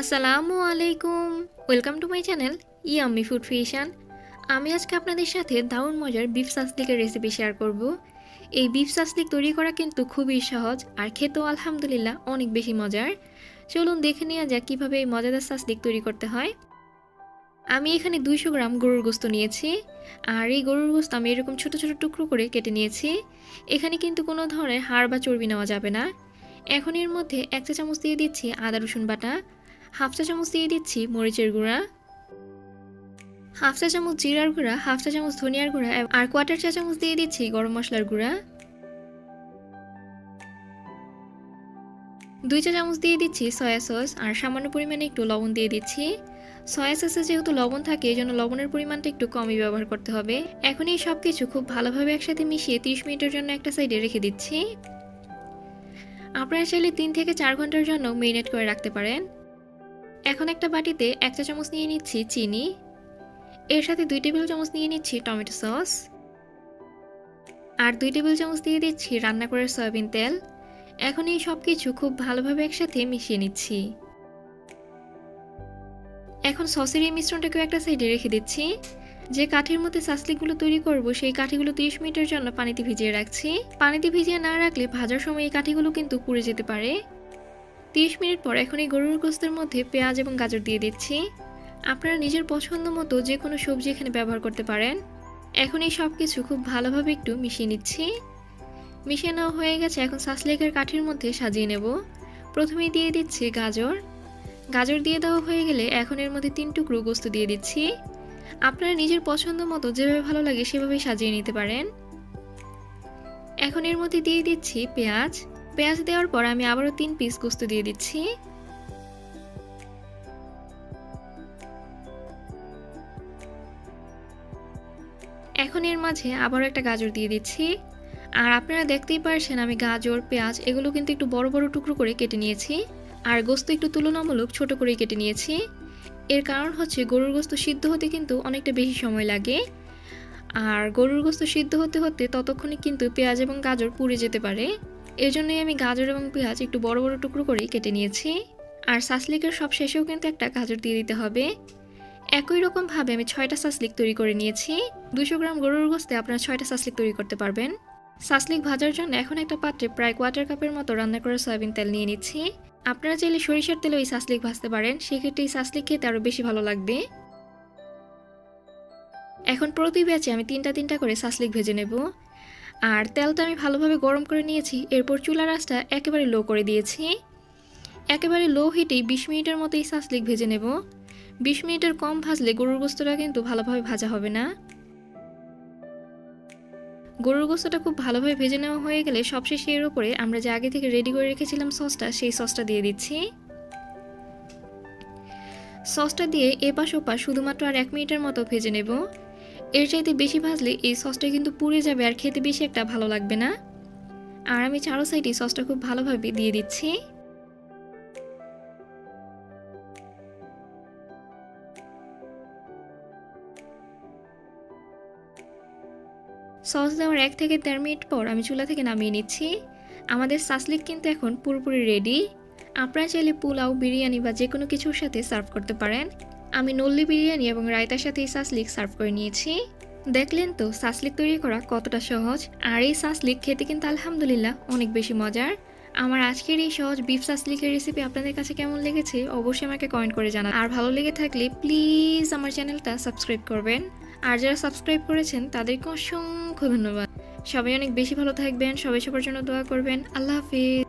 আসসালামু আলাইকুম, welcome to my channel yummy food fission. আমি আজকে আপনাদের সাথে দারুণ মজার বিফ সাসলিকের রেসিপি শেয়ার করব। এই বিফ সাসলিক তৈরি করা কিন্তু খুবই সহজ আর খেতেও আলহামদুলিল্লাহ অনেক বেশি মজার। চলুন দেখে নেওয়া যাক কীভাবে এই মজাদার সাসলিক তৈরি করতে হয়। আমি এখানে 200 গ্রাম গরুর গোস্ত নিয়েছি, আর এই গরুর গোস্ত আমি এরকম ছোট ছোট টুকরো করে কেটে নিয়েছি। এখানে কিন্তু কোনো ধরনের হাড় বা চর্বি নেওয়া যাবে না। এখন এর মধ্যে 1 চা চামচ দিয়ে দিচ্ছি আদা রসুন বাটা, 1/2 চা চামচ দিয়ে দিচ্ছি মরিচের গুঁড়া, 1/2 চা চামচ জিরার গুঁড়া, 1/2 চা চামচ ধনিয়ার গুঁড়া আর 1/4 চা চামচ দিয়ে দিচ্ছি গরম মশলার গুঁড়া, 2 চা চামচ দিয়ে দিচ্ছি সয়া সস আর সামান্য পরিমাণে একটু লবণ দিয়ে দিচ্ছি। সয়া সসে যেহেতু লবণ থাকে এই জন্য লবণের পরিমাণটা একটু কমই ব্যবহার করতে হবে। এখন এই সব কিছু খুব ভালোভাবে একসাথে মিশিয়ে 30 মিনিটের জন্য একটা সাইডে রেখে দিচ্ছি। আপনারা চাইলে 3 থেকে 4 ঘন্টার জন্য মেরিনেট করে রাখতে পারেন। এখন একটা বাটিতে 1 চা চামচ নিয়ে নিচ্ছি চিনি, এর সাথে 2 টেবিল চামচ নিয়ে নিচ্ছি টমেটো সস আর 2 টেবিল চামচ দিয়ে দিচ্ছি রান্না করার সয়াবিন তেল। এখন এই সব কিছু খুব ভালোভাবে একসাথে মিশিয়ে নিচ্ছি। এখন সসের এই মিশ্রণটাকে একটা সাইডে রেখে দিচ্ছি। যে কাঠির মধ্যে সাসলিকগুলো তৈরি করব সেই কাঠিগুলো 30 মিনিটের জন্য পানিতে ভিজিয়ে রাখছি। পানিতে ভিজিয়ে না রাখলে ভাজার সময় এই কাঠিগুলো কিন্তু পুড়ে যেতে পারে। 30 মিনিট পর এখন এই গরুর গোস্তের মধ্যে পেঁয়াজ এবং গাজর দিয়ে দিচ্ছি। আপনারা নিজের পছন্দ মতো যে কোনো সবজি এখানে ব্যবহার করতে পারেন। এখন এই সব কিছু খুব ভালোভাবে একটু মিশিয়ে নিচ্ছি। মিশিয়ে নেওয়া হয়ে গেছে। এখন সাসলিকের কাঠির মধ্যে সাজিয়ে নেব। প্রথমেই দিয়ে দিচ্ছি গাজর। গাজর দিয়ে দেওয়া হয়ে গেলে এখন এর মধ্যে 3 টুকরো গোস্ত দিয়ে দিচ্ছি। আপনারা নিজের পছন্দ মতো যেভাবে ভালো লাগে সেভাবে সাজিয়ে নিতে পারেন। এখন এর মধ্যে দিয়ে দিচ্ছি পেঁয়াজ। পেঁয়াজ দেওয়ার পর আমি আবারও 3 পিস গোস্ত দিয়ে দিচ্ছি। এখন এর মাঝে আবারও একটা গাজর দিয়ে দিচ্ছি। আর আপনারা দেখতেই পারছেন আমি গাজর পেঁয়াজ এগুলো কিন্তু একটু বড় বড় টুকরো করে কেটে নিয়েছি, আর গোস্ত একটু তুলনামূলক ছোট করে কেটে নিয়েছি। এর কারণ হচ্ছে গরুর গোস্ত সিদ্ধ হতে কিন্তু অনেকটা বেশি সময় লাগে, আর গরুর গোস্ত সিদ্ধ হতে হতে ততক্ষণে কিন্তু পেঁয়াজ এবং গাজর পুড়ে যেতে পারে। এজন্যই আমি গাজর এবং পেঁয়াজ একটু বড় বড় টুকরো করে কেটে নিয়েছি। আর সাসলিকের সব শেষেও কিন্তু একটা গাজর দিয়ে দিতে হবে। একই রকম ভাবে আমি 6টা সাসলিক তৈরি করে নিয়েছি। 200 গ্রাম গরুর গোস্তে আপনারা 6টা সাসলিক তৈরি করতে পারবেন। সাসলিক ভাজার জন্য এখন একটা পাত্রে প্রায় 1/4 কাপের মতো রান্না করা সয়াবিন তেল নিয়ে নিচ্ছি। আপনারা চাইলে সরিষার তেলেও এই সাসলিক ভাজতে পারেন, সেক্ষেত্রে এই সাসলিক খেতে আরও বেশি ভালো লাগবে। এখন প্রতি ব্যাচে আমি 3টা করে সাসলিক ভেজে নেব। আর তেলটা আমি ভালোভাবে গরম করে নিয়েছি। এরপর চুলার আঁচটা একেবারে লো করে দিয়েছি। একেবারে লো হিটেই 20 মিনিটের মতো এই সাসলিক ভেজে নেব। 20 মিনিটের কম ভাজলে গরুর গোস্তটা কিন্তু ভালোভাবে ভাজা হবে না। গরুর গোস্তটা খুব ভালোভাবে ভেজে নেওয়া হয়ে গেলে সবশেষে এর উপরে আমরা যে আগে থেকে রেডি করে রেখেছিলাম সসটা, সেই সসটা দিয়ে দিচ্ছি। সসটা দিয়ে এপাশ ওপাশ শুধুমাত্র আর 1 মিনিটের মতো ভেজে নেব। এর চাইতে বেশি ভাজলে এই সসটা কিন্তু পুড়ে যাবে আর খেতে বেশি একটা ভালো লাগবে না। আর আমি চারো সাইডে সসটা খুব ভালোভাবে দিয়ে দিচ্ছি। সস দেওয়ার 1 থেকে 1.5 মিনিট পর আমি চুলা থেকে নামিয়ে নিচ্ছি। আমাদের সাসলিক কিন্তু এখন পুরোপুরি রেডি। আপনারা চাইলে পোলাও, বিরিয়ানি বা যে কোনো কিছুর সাথে সার্ভ করতে পারেন। আমি নল্লি বিরিয়ানি এবং রায়তার সাথে এই সাসলিক সার্ভ করে নিয়েছি। দেখলেন তো সাসলিক তৈরি করা কতটা সহজ। আর এই সাসলিক খেতে কিন্তু আলহামদুলিল্লাহ অনেক বেশি মজার। আমার আজকের এই সহজ বিফ সাসলিকের রেসিপি আপনাদের কাছে কেমন লেগেছে অবশ্যই আমাকে কমেন্ট করে জানান। আর ভালো লেগে থাকলে প্লিজ আমার চ্যানেলটা সাবস্ক্রাইব করবেন। আর যারা সাবস্ক্রাইব করেছেন তাদেরকে অসংখ্য ধন্যবাদ। সবাই অনেক বেশি ভালো থাকবেন, সবাই সবার জন্য দোয়া করবেন। আল্লাহ হাফিজ।